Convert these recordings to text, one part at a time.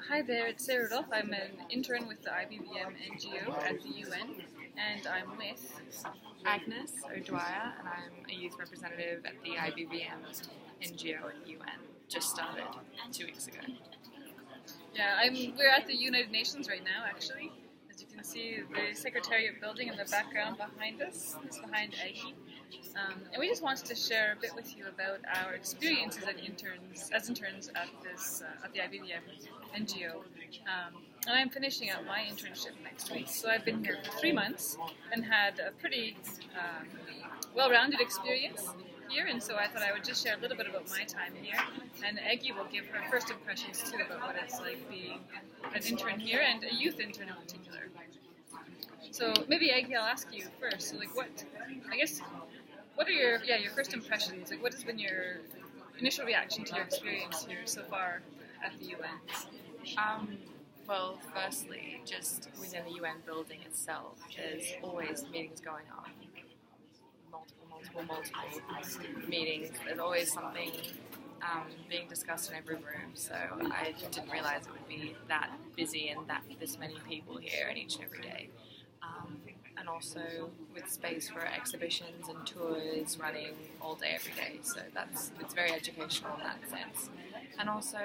Hi there, it's Rudolf. I'm an intern with the IBVM NGO at the UN, and I'm with Agnes O'Dwyer, and I'm a youth representative at the IBVM NGO at UN. Just started 2 weeks ago. we're at the United Nations right now, actually. As you can see, the Secretariat building in the background behind us is behind Aggie. And we just wanted to share a bit with you about our experiences as interns at the IBVM NGO. And I'm finishing up my internship next week, so I've been here for 3 months and had a pretty well-rounded experience here, and so I thought I would just share a little bit about my time here, and Aggie will give her first impressions too about what it's like being an intern here, and a youth intern in particular. So maybe Aggie, I'll ask you first. So, what are your first impressions? Like, what has been your initial reaction to your experience here so far at the UN? Well, firstly, just within the UN building itself, there's always meetings going on. Multiple meetings. There's always something being discussed in every room, so I didn't realise it would be that busy and that this many people here and each and every day. And also with space for exhibitions and tours running all day every day, so it's very educational in that sense. And also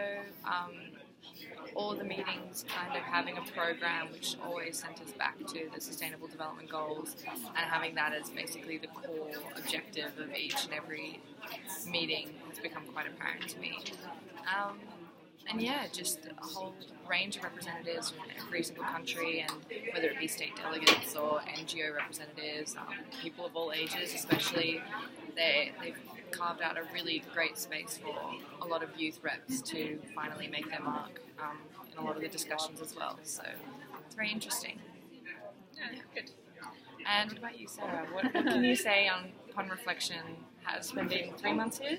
all the meetings kind of having a program which always centres back to the Sustainable Development Goals, and having that as basically the core objective of each and every meeting has become quite apparent to me. And just a whole range of representatives from every single country, and whether it be state delegates or NGO representatives, people of all ages especially, they've carved out a really great space for a lot of youth reps to finally make their mark in a lot of the discussions as well. So it's very interesting. Yeah, good. And what about you, Sarah? What can you say upon reflection, spending 3 months here?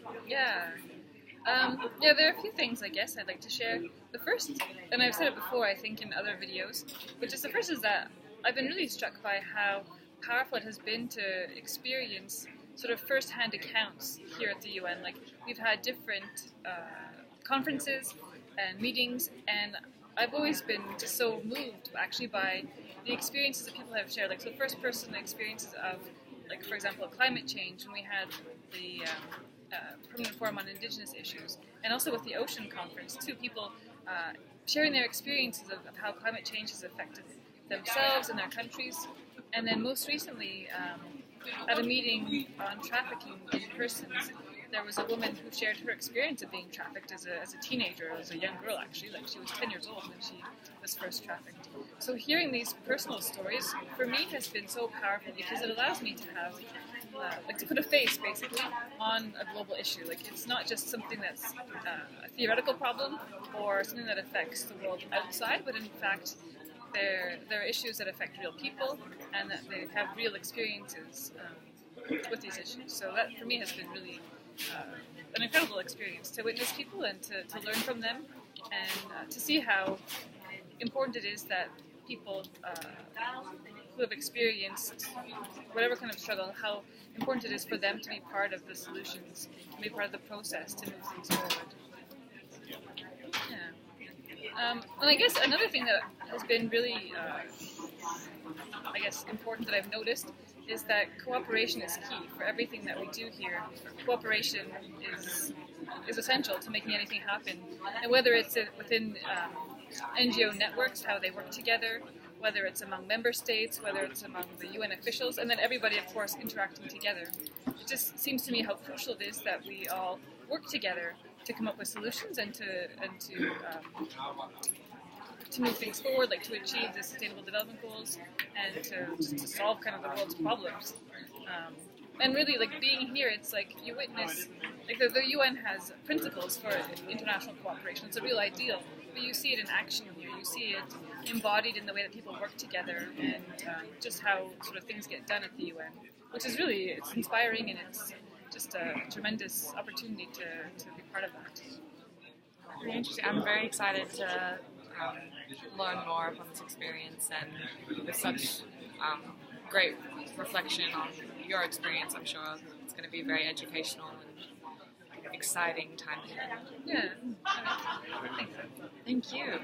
There are a few things I guess I'd like to share. The first, and I've said it before I think in other videos, but just the first is that I've been really struck by how powerful it has been to experience sort of first-hand accounts here at the UN. Like, we've had different conferences and meetings, and I've always been just so moved actually by the experiences that people have shared. Like, so first-person experiences of, like, for example, climate change, when we had the Permanent Forum on Indigenous Issues, and also with the Ocean Conference, too, people sharing their experiences of how climate change has affected themselves and their countries. And then most recently, at a meeting on trafficking in persons, there was a woman who shared her experience of being trafficked as a teenager, as a young girl actually, like she was 10 years old when she was first trafficked. So hearing these personal stories, for me, has been so powerful because it allows me to have to put a face, basically, on a global issue. Like, it's not just something that's a theoretical problem or something that affects the world outside, but in fact, there are issues that affect real people, and that they have real experiences with these issues. So that, for me, has been really an incredible experience to witness people and to learn from them, and to see how important it is that people who have experienced whatever kind of struggle, how important it is for them to be part of the solutions, to be part of the process to move things forward. And I guess another thing that has been really, important that I've noticed is that cooperation is key for everything that we do here. Cooperation is essential to making anything happen, and whether it's within NGO networks, how they work together, whether it's among member states, whether it's among the UN officials, and then everybody, of course, interacting together. It just seems to me how crucial it is that we all work together to come up with solutions and to move things forward, like to achieve the Sustainable Development Goals and to solve kind of the world's problems. And really, like, being here, it's like you witness, like the UN has principles for international cooperation. It's a real ideal, but you see it in action here. You see it embodied in the way that people work together, and just how sort of things get done at the UN, which is really, it's inspiring, and it's just a tremendous opportunity to be part of that. Very interesting. I'm very excited to learn more about this experience, and with such great reflection on your experience, I'm sure it's going to be very educational and exciting time. Yeah. Thanks. Thank you.